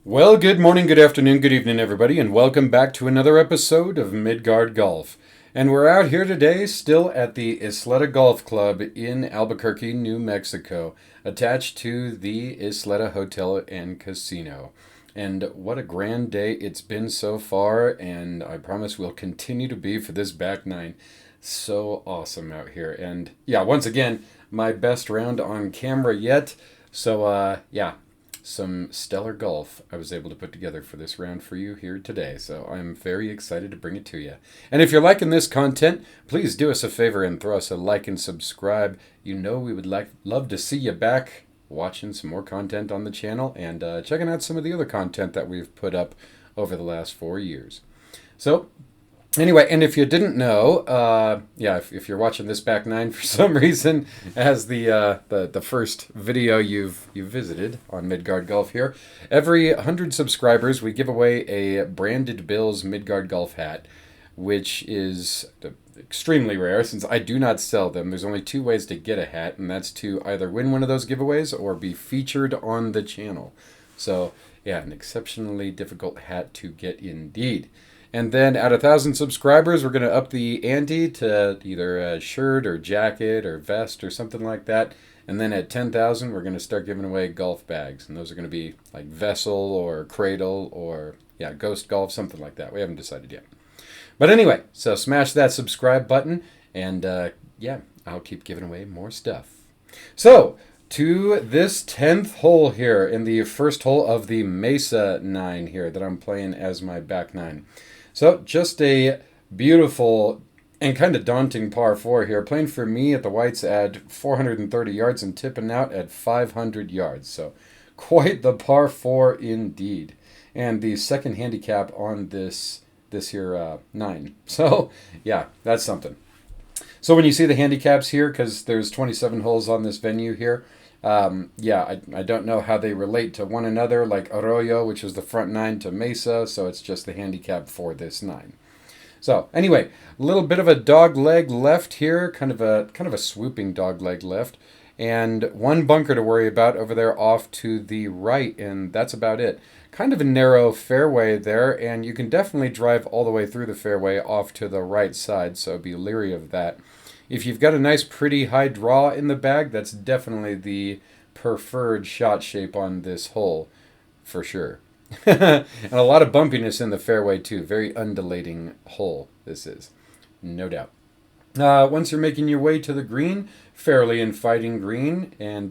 Well, good morning, good afternoon, good evening, everybody, and welcome back to another episode of Midgard Golf. And we're out here today still at the Isleta Golf Club in Albuquerque, New Mexico, attached to the Isleta Hotel and Casino. And what a grand day it's been so far, and I promise will continue to be for this back nine. So awesome out here. And yeah, once again, my best round on camera yet. So some stellar golf I was able to put together for this round for you here today. So I'm very excited to bring it to you. And if you're liking this content, please do us a favor and throw us a like and subscribe. You know we would love to see you back watching some more content on the channel and checking out some of the other content that we've put up over the last 4 years. So anyway, and if you didn't know, if you're watching this back nine for some reason as the first video you've visited on Midgard Golf here, every 100 subscribers we give away a branded Bills Midgard Golf hat, which is extremely rare since I do not sell them. There's only two ways to get a hat, and that's to either win one of those giveaways or be featured on the channel. So yeah, an exceptionally difficult hat to get indeed. And then at 1,000 subscribers, we're going to up the ante to either a shirt or jacket or vest or something like that. And then at 10,000, we're going to start giving away golf bags. And those are going to be like Vessel or Cradle or, Ghost Golf, something like that. We haven't decided yet. But anyway, so smash that subscribe button. And I'll keep giving away more stuff. So to this 10th hole here in the first hole of the Mesa 9 here that I'm playing as my back nine. So just a beautiful and kind of daunting par 4 here. Playing for me at the whites at 430 yards and tipping out at 500 yards. So quite the par 4 indeed. And the second handicap on this here 9. So yeah, that's something. So when you see the handicaps here, because there's 27 holes on this venue here, I don't know how they relate to one another, like Arroyo, which is the front 9, to Mesa, so it's just the handicap for this 9. So anyway, a little bit of a dog leg left here, kind of a swooping dog leg left, and one bunker to worry about over there off to the right, and that's about it. Kind of a narrow fairway there, and you can definitely drive all the way through the fairway off to the right side, so be leery of that. If you've got a nice pretty high draw in the bag, that's definitely the preferred shot shape on this hole, for sure. And a lot of bumpiness in the fairway too. Very undulating hole this is, no doubt. Once you're making your way to the green, fairly inviting green, and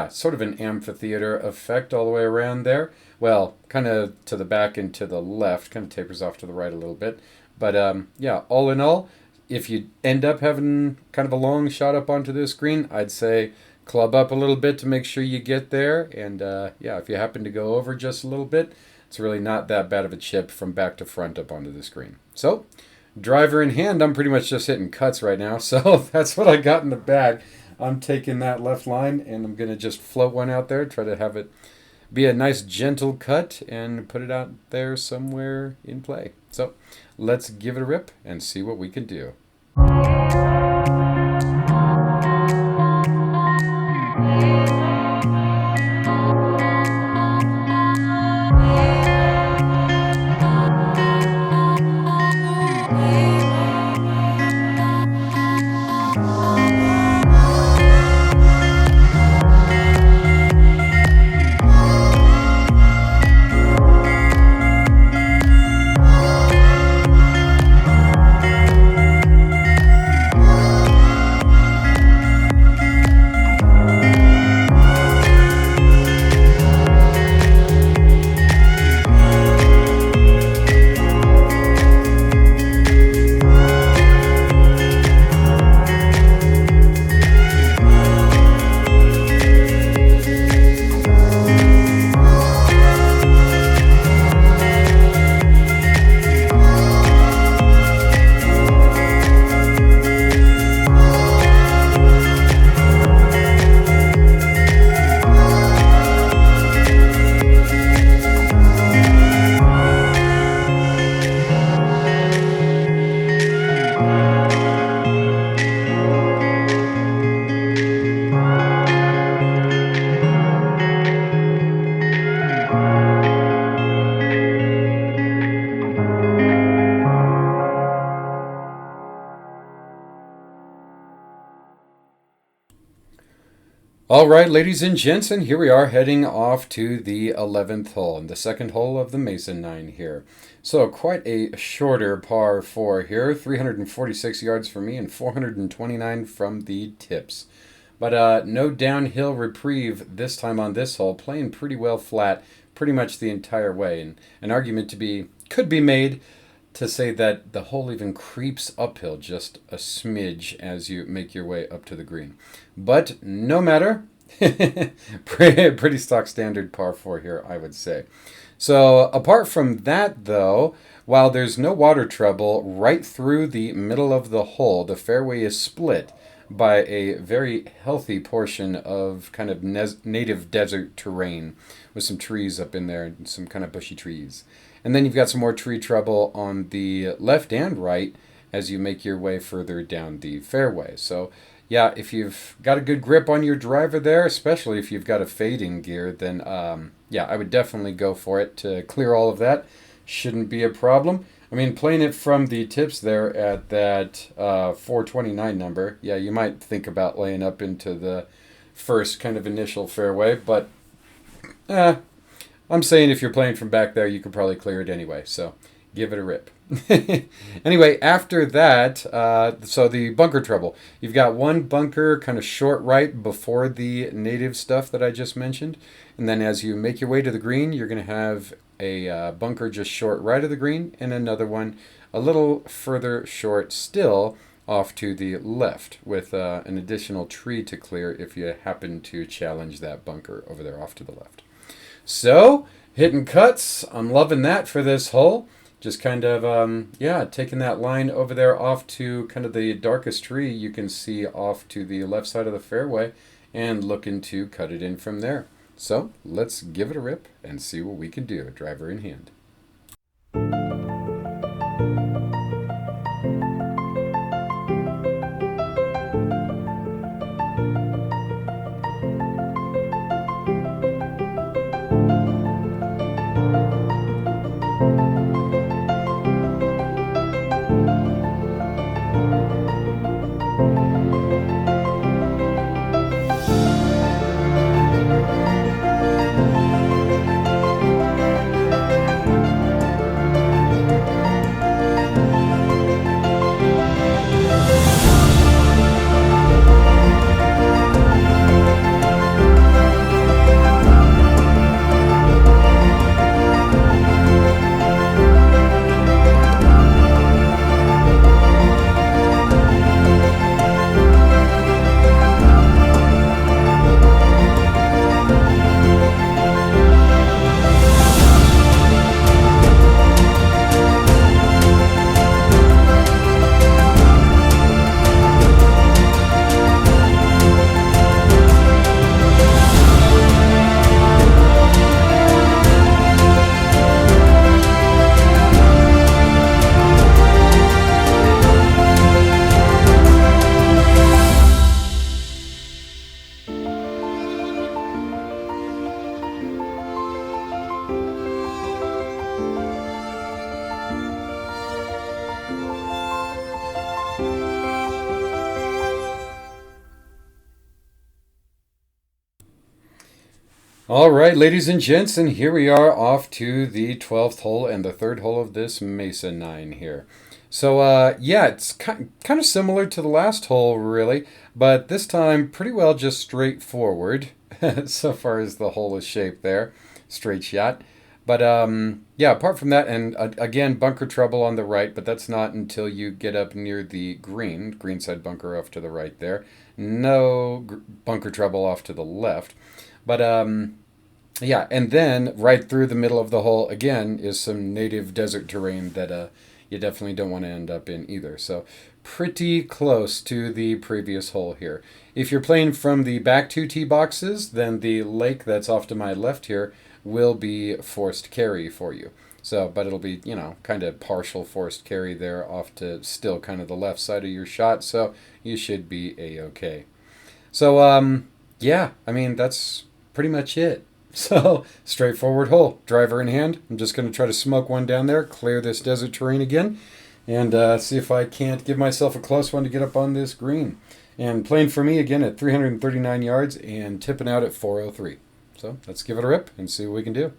sort of an amphitheater effect all the way around there. Well, kind of to the back and to the left, kind of tapers off to the right a little bit. But all in all, if you end up having kind of a long shot up onto this green, I'd say club up a little bit to make sure you get there. And if you happen to go over just a little bit, it's really not that bad of a chip from back to front up onto this green. So driver in hand, I'm pretty much just hitting cuts right now. So that's what I got in the bag. I'm taking that left line and I'm going to just float one out there, try to have it be a nice gentle cut and put it out there somewhere in play. So let's give it a rip and see what we can do. All right, ladies and gents, and here we are heading off to the 11th hole, and the second hole of the Mesa 9 here. So quite a shorter par 4 here, 346 yards for me and 429 from the tips. But no downhill reprieve this time on this hole, playing pretty well flat pretty much the entire way. And an argument could be made to say that the hole even creeps uphill just a smidge as you make your way up to the green. But no matter, pretty stock standard par 4 here, I would say. So apart from that, though, while there's no water trouble, right through the middle of the hole, the fairway is split by a very healthy portion of kind of native desert terrain with some trees up in there and some kind of bushy trees. And then you've got some more tree trouble on the left and right as you make your way further down the fairway. So yeah, if you've got a good grip on your driver there, especially if you've got a fading gear, then yeah, I would definitely go for it to clear all of that. Shouldn't be a problem. I mean, playing it from the tips there at that 429 number, yeah, you might think about laying up into the first kind of initial fairway, but I'm saying if you're playing from back there, you could probably clear it anyway, so give it a rip. Anyway, after that, so the bunker trouble. You've got one bunker kind of short right before the native stuff that I just mentioned, and then as you make your way to the green, you're going to have a bunker just short right of the green, and another one a little further short still off to the left with an additional tree to clear if you happen to challenge that bunker over there off to the left. So, hitting cuts, I'm loving that for this hole. Just kind of, yeah, taking that line over there off to kind of the darkest tree you can see off to the left side of the fairway and looking to cut it in from there. So, let's give it a rip and see what we can do, driver in hand. All right, ladies and gents, and here we are off to the 12th hole and the third hole of this Mesa 9 here. So, yeah, it's kind of similar to the last hole, really, but this time pretty well just straightforward so far as the hole is shaped there. Straight shot. But, yeah, apart from that, and again, bunker trouble on the right, but that's not until you get up near the greenside bunker off to the right there. No bunker trouble off to the left. But, yeah, and then right through the middle of the hole, again, is some native desert terrain that you definitely don't want to end up in either. So pretty close to the previous hole here. If you're playing from the back two tee boxes, then the lake that's off to my left here will be forced carry for you. So, but it'll be, you know, kind of partial forced carry there off to still kind of the left side of your shot. So you should be A-okay. So, yeah, I mean, that's pretty much it. So, straightforward hole, driver in hand. I'm just going to try to smoke one down there, clear this desert terrain again, and see if I can't give myself a close one to get up on this green. And playing for me again at 339 yards and tipping out at 403. So let's give it a rip and see what we can do.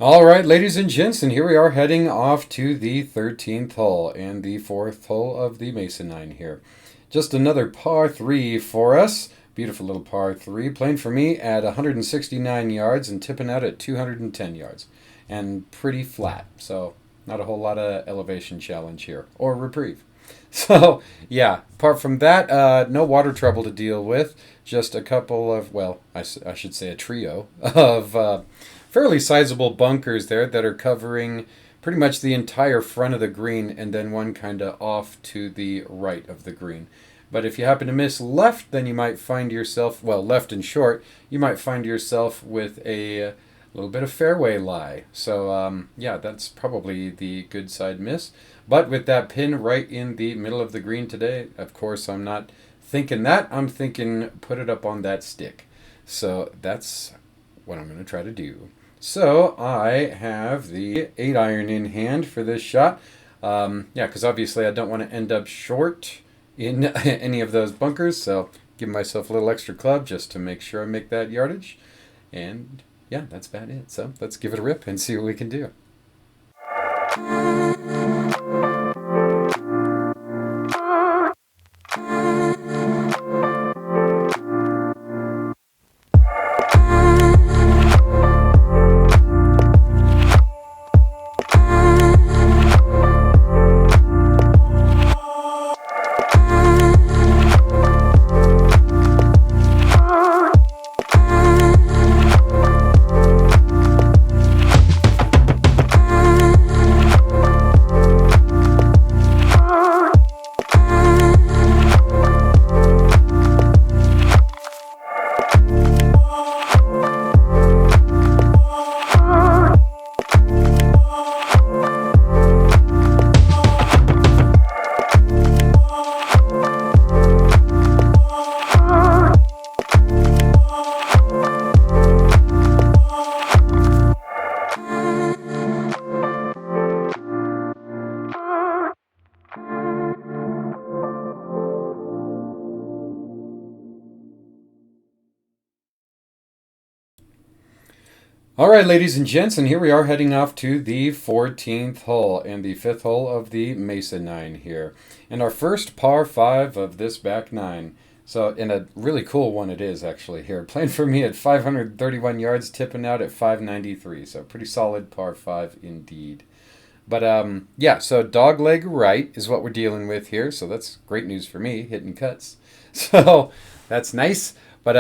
All right, ladies and gents, and here we are heading off to the 13th hole and the 4th hole of the Mesa 9 here. Just another par 3 for us. Beautiful little par 3. Playing for me at 169 yards and tipping out at 210 yards. And pretty flat, so not a whole lot of elevation challenge here, or reprieve. So, yeah, apart from that, no water trouble to deal with. Just a couple of, well, I should say a trio of fairly sizable bunkers there that are covering pretty much the entire front of the green, and then one kind of off to the right of the green. But if you happen to miss left, then you might find yourself, well, left and short, you might find yourself with a little bit of fairway lie. So, yeah, that's probably the good side miss. But with that pin right in the middle of the green today, of course, I'm not thinking that. I'm thinking put it up on that stick. So that's what I'm going to try to do. So I have the 8-iron in hand for this shot. Yeah, because obviously I don't want to end up short in any of those bunkers. So give myself a little extra club just to make sure I make that yardage. And yeah, that's about it. So let's give it a rip and see what we can do. All right, ladies and gents, and here we are heading off to the 14th hole and the 5th hole of the Mesa 9 here. And our first par 5 of this back 9. So, and a really cool one it is actually here. Playing for me at 531 yards, tipping out at 593. So pretty solid par 5 indeed. But yeah, so dog leg right is what we're dealing with here. So that's great news for me, hitting cuts. So that's nice. But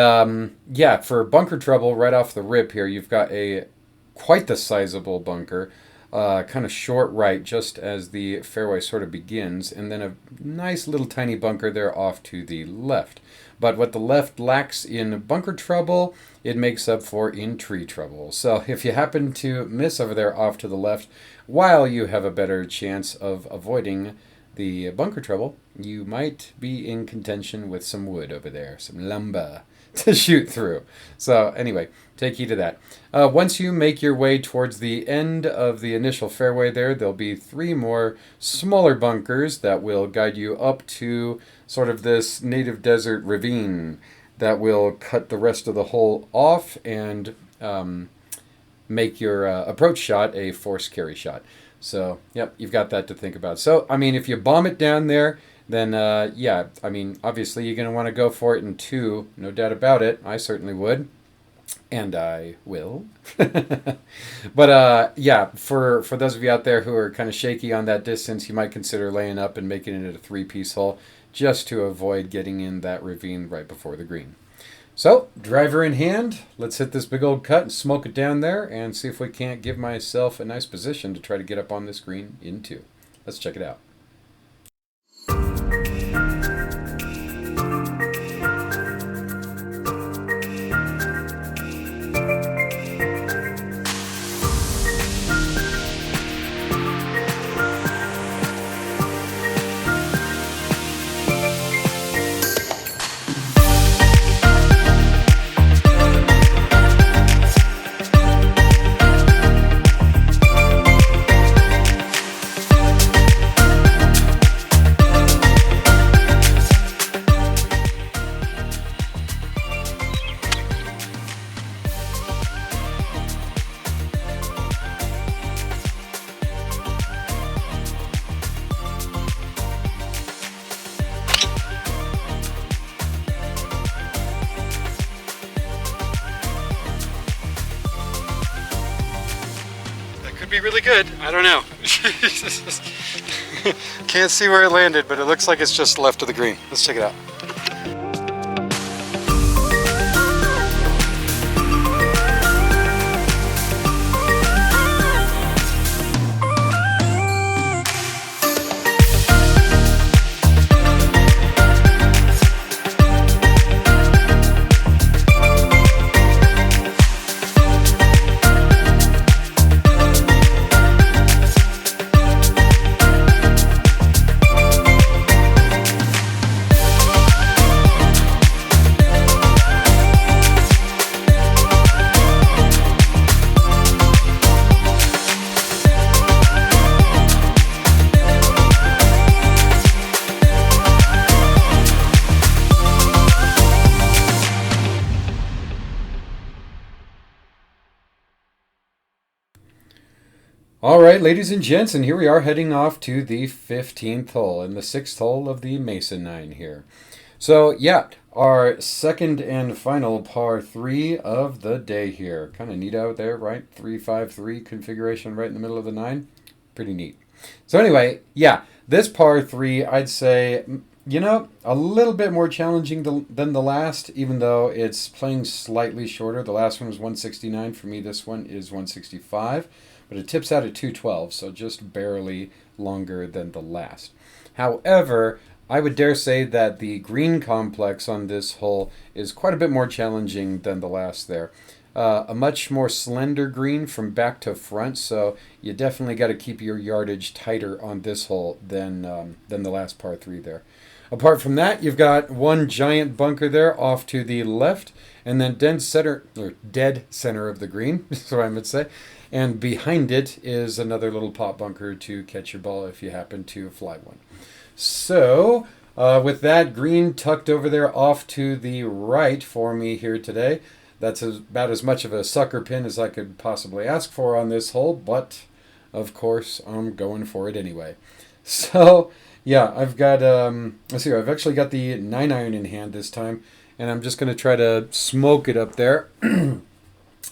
yeah, for bunker trouble right off the rip here, you've got a quite the sizable bunker, kind of short right just as the fairway sort of begins, and then a nice little tiny bunker there off to the left. But what the left lacks in bunker trouble, it makes up for in tree trouble. So if you happen to miss over there off to the left, while you have a better chance of avoiding the bunker trouble, you might be in contention with some wood over there, some lumber. to shoot through. So anyway, take heed of that. Once you make your way towards the end of the initial fairway there'll be 3 more smaller bunkers that will guide you up to sort of this native desert ravine that will cut the rest of the hole off and make your approach shot a forced carry shot. So, yep, you've got that to think about. So, I mean, if you bomb it down there, then, yeah, I mean, obviously you're going to want to go for it in 2, no doubt about it. I certainly would. And I will. But, yeah, for those of you out there who are kind of shaky on that distance, you might consider laying up and making it a 3-piece hole just to avoid getting in that ravine right before the green. So, driver in hand, let's hit this big old cut and smoke it down there and see if we can't give myself a nice position to try to get up on this green in 2. Let's check it out. Be really good. I don't know. Can't see where it landed, but it looks like it's just left of the green. Let's check it out. All right, ladies and gents, and here we are heading off to the 15th hole and the 6th hole of the Mesa 9 here. So, yeah, our second and final par 3 of the day here. Kind of neat out there, right? 3-5-3 configuration right in the middle of the 9. Pretty neat. So anyway, yeah, this par 3, I'd say, you know, a little bit more challenging than the last, even though it's playing slightly shorter. The last one was 169. For me, this one is 165. But it tips out at 212, so just barely longer than the last. However, I would dare say that the green complex on this hole is quite a bit more challenging than the last there. A much more slender green from back to front, so you definitely got to keep your yardage tighter on this hole than the last par 3 there. Apart from that, you've got one giant bunker there off to the left, and then dead center of the green, is what I would say. And behind it is another little pot bunker to catch your ball if you happen to fly one. So, with that green tucked over there off to the right for me here today, that's about as much of a sucker pin as I could possibly ask for on this hole, but of course I'm going for it anyway. So, yeah, I've got, let's see, I've actually got the 9-iron in hand this time, and I'm just going to try to smoke it up there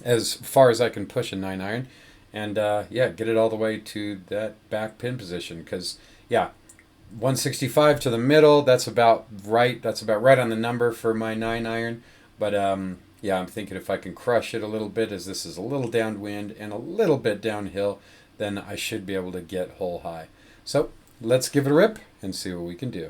as far as I can push a 9-iron, and yeah, get it all the way to that back pin position, because, yeah, 165 to the middle, that's about right on the number for my 9-iron, but yeah, I'm thinking if I can crush it a little bit, as this is a little downwind and a little bit downhill, then I should be able to get hole high. So let's give it a rip and see what we can do.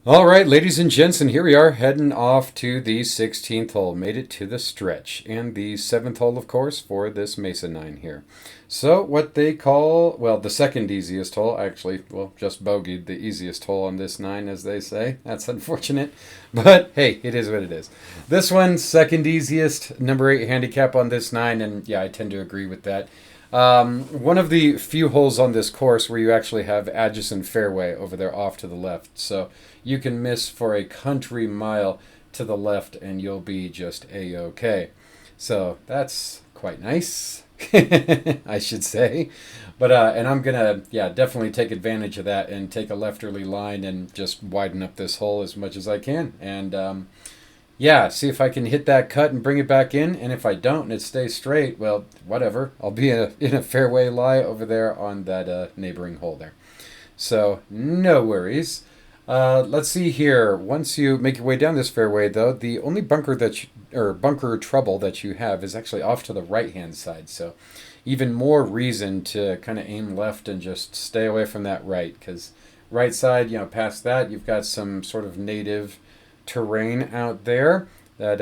All right, ladies and gents, and here we are heading off to the 16th hole. Made it to the stretch. And the 7th hole, of course, for this Mesa 9 here. So, what they call, well, the second easiest hole, actually, well, just bogeyed the easiest hole on this 9, as they say. That's unfortunate. But, hey, it is what it is. This one, second easiest, number 8 handicap on this 9, and yeah, I tend to agree with that. One of the few holes on this course where you actually have adjacent fairway over there off to the left. So you can miss for a country mile to the left and you'll be just A-OK. So that's quite nice, I should say. But and I'm going to, yeah, definitely take advantage of that and take a lefterly line and just widen up this hole as much as I can. And yeah, see if I can hit that cut and bring it back in. And if I don't and it stays straight, well, whatever. I'll be in a fairway lie over there on that neighboring hole there. So no worries. Let's see here. Once you make your way down this fairway, though, the only bunker bunker trouble that you have is actually off to the right-hand side. So even more reason to kind of aim left and just stay away from that right, because right side, past that, you've got some sort of native terrain out there that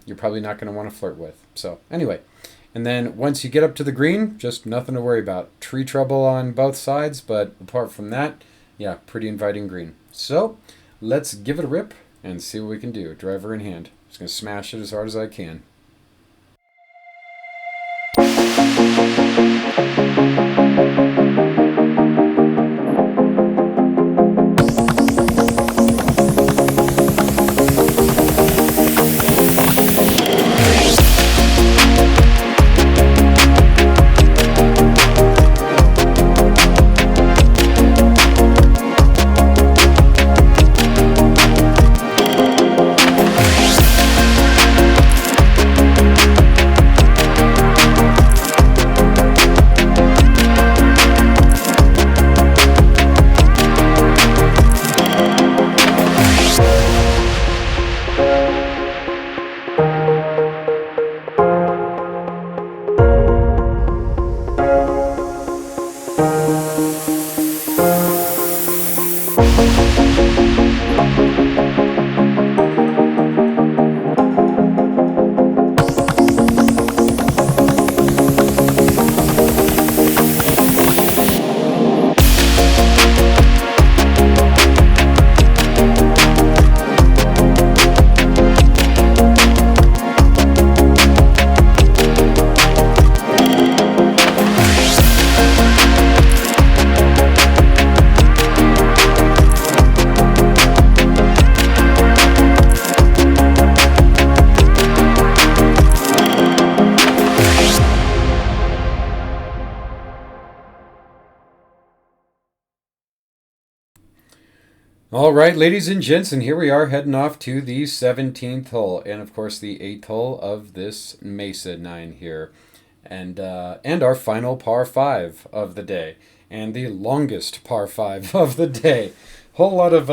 you're probably not going to want to flirt with. So anyway, and then once you get up to the green, just nothing to worry about. Tree trouble on both sides, but apart from that, yeah, pretty inviting green. So let's give it a rip and see what we can do. Driver in hand. Just going to smash it as hard as I can. All right, ladies and gents, and here we are heading off to the 17th hole, and of course the 8th hole of this Mesa 9 here, and our final par 5 of the day, and the longest par 5 of the day. Whole lot of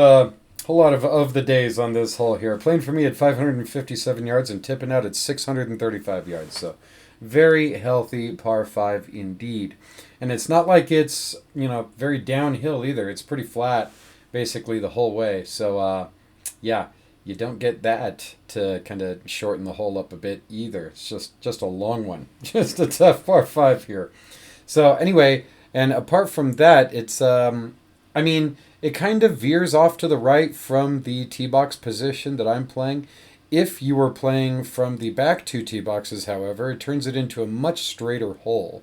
the days on this hole here. Playing for me at 557 yards and tipping out at 635 yards. So very healthy par 5 indeed, and it's not like it's very downhill either. It's pretty flat basically the whole way. So yeah, you don't get that to kind of shorten the hole up a bit either. It's just a long one. Just a tough par 5 here. So anyway, and apart from that, it's it kind of veers off to the right from the tee box position that I'm playing. If you were playing from the back 2 tee boxes, however, it turns it into a much straighter hole.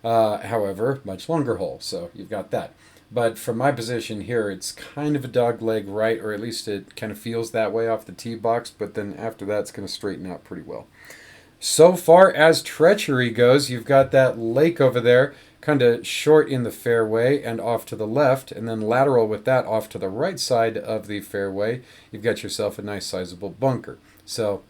However, much longer hole. So you've got that. But from my position here, it's kind of a dog leg right, or at least it kind of feels that way off the tee box, but then after that, it's going to straighten out pretty well. So far as treachery goes, you've got that lake over there, kind of short in the fairway and off to the left, and then lateral with that off to the right side of the fairway, you've got yourself a nice sizable bunker. So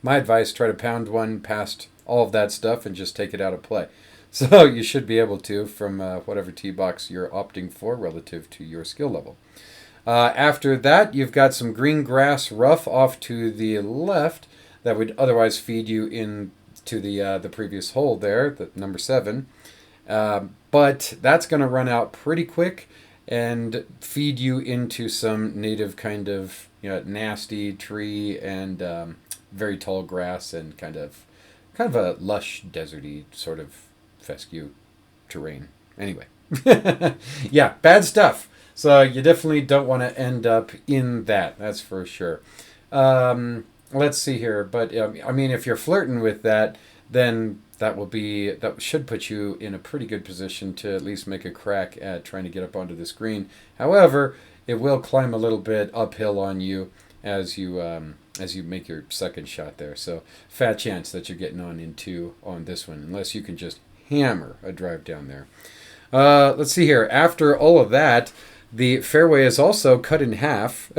my advice, try to pound one past all of that stuff and just take it out of play. So you should be able to from whatever tee box you're opting for relative to your skill level. After that, you've got some green grass rough off to the left that would otherwise feed you into the previous hole there, the number 7. But that's going to run out pretty quick. and feed you into some native kind of nasty tree and very tall grass and kind of a lush deserty sort of fescue terrain. Anyway, yeah, bad stuff. So you definitely don't want to end up in that. That's for sure. Let's see here, but I mean, if you're flirting with that, then that should put you in a pretty good position to at least make a crack at trying to get up onto the screen. However, it will climb a little bit uphill on you as you make your second shot there. So fat chance that you're getting on this one, unless you can just hammer a drive down there. Let's see here. After all of that, the fairway is also cut in half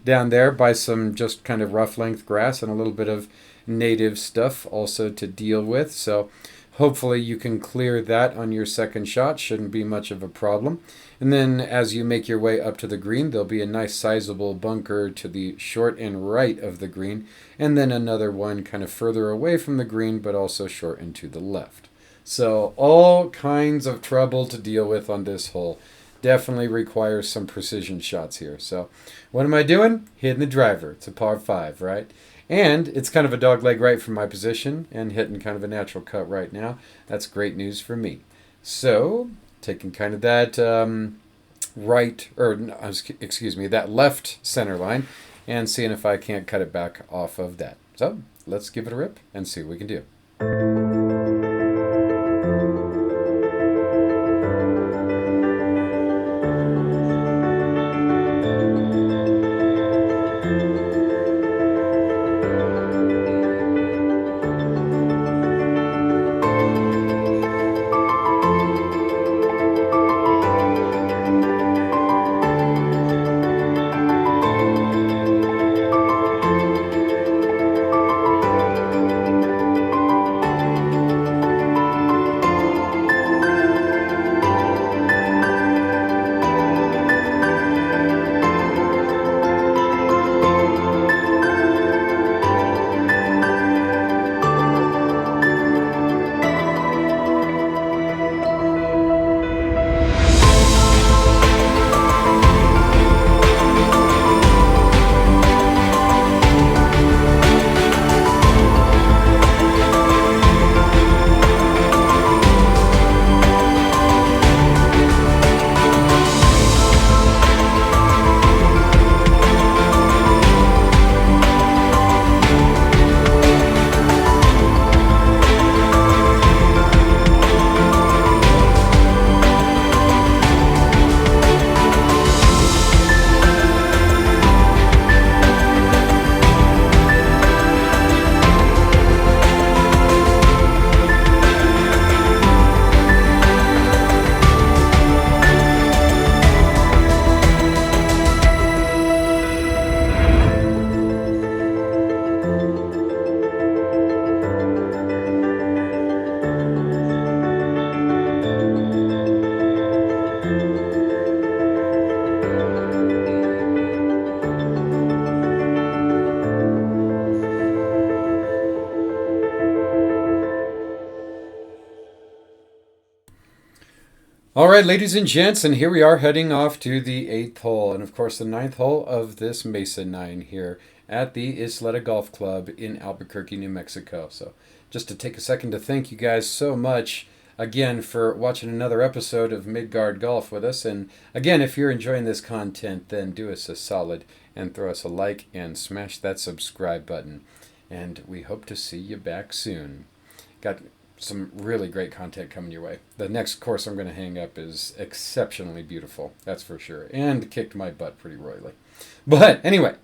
down there by some just kind of rough length grass and a little bit of native stuff also to deal with. So hopefully you can clear that on your second shot. Shouldn't be much of a problem. And then as you make your way up to the green, there'll be a nice sizable bunker to the short and right of the green, and then another one kind of further away from the green, but also short and to the left. So all kinds of trouble to deal with on this hole. Definitely requires some precision shots here. So what am I doing? Hitting the driver. It's a par 5, right? And it's kind of a dog leg right from my position and hitting kind of a natural cut right now. That's great news for me. So taking kind of that that left center line and seeing if I can't cut it back off of that. So let's give it a rip and see what we can do. All right, ladies and gents, and here we are heading off to the 8th hole, and of course the 9th hole of this Mesa 9 here at the Isleta Golf Club in Albuquerque, New Mexico. So just to take a second to thank you guys so much again for watching another episode of Midgard Golf with us. And again, if you're enjoying this content, then do us a solid and throw us a like and smash that subscribe button. And we hope to see you back soon. Got some really great content coming your way. The next course I'm going to hang up is exceptionally beautiful, that's for sure, and kicked my butt pretty royally. But anyway,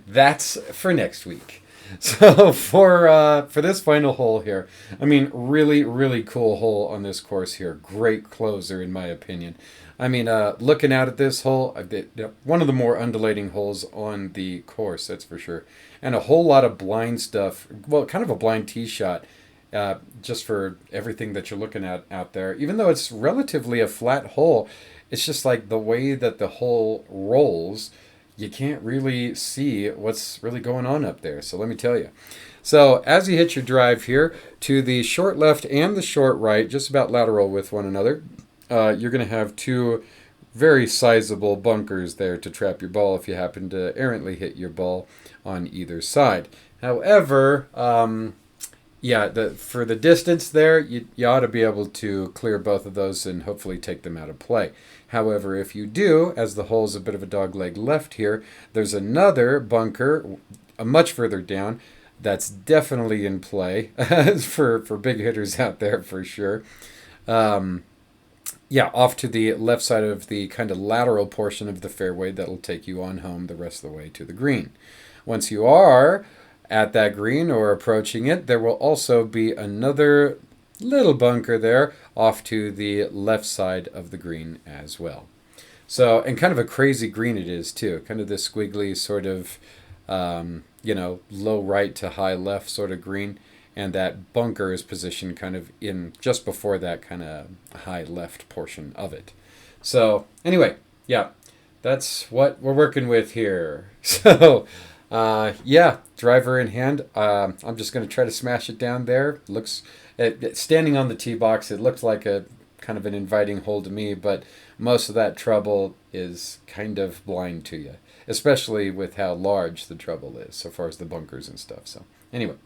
that's for next week. So for this final hole here, I mean, really cool hole on this course here. Great closer in my opinion. I mean, looking out at this hole, one of the more undulating holes on the course, that's for sure, and a whole lot of blind stuff. Well, kind of a blind tee shot. Just for everything that you're looking at out there. Even though it's relatively a flat hole, it's just like the way that the hole rolls, you can't really see what's really going on up there. So let me tell you. So as you hit your drive here to the short left and the short right, just about lateral with one another, you're going to have two very sizable bunkers there to trap your ball if you happen to errantly hit your ball on either side. However, yeah, for the distance there, you ought to be able to clear both of those and hopefully take them out of play. However, if you do, as the hole's a bit of a dog leg left here, there's another bunker much further down that's definitely in play for big hitters out there for sure. Yeah, off to the left side of the kind of lateral portion of the fairway that'll take you on home the rest of the way to the green. Once you are at that green or approaching it, there will also be another little bunker there off to the left side of the green as well. So, and kind of a crazy green it is too. Kind of this squiggly sort of, low right to high left sort of green. And that bunker is positioned kind of in just before that kind of high left portion of it. So anyway, yeah, that's what we're working with here. So yeah, driver in hand. I'm just going to try to smash it down there. Standing on the tee box, it looks like a kind of an inviting hole to me, but most of that trouble is kind of blind to you, especially with how large the trouble is so far as the bunkers and stuff. So anyway,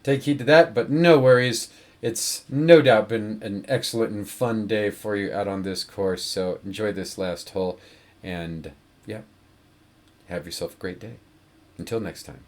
take heed to that, but no worries. It's no doubt been an excellent and fun day for you out on this course, so enjoy this last hole, and yeah, have yourself a great day. Until next time.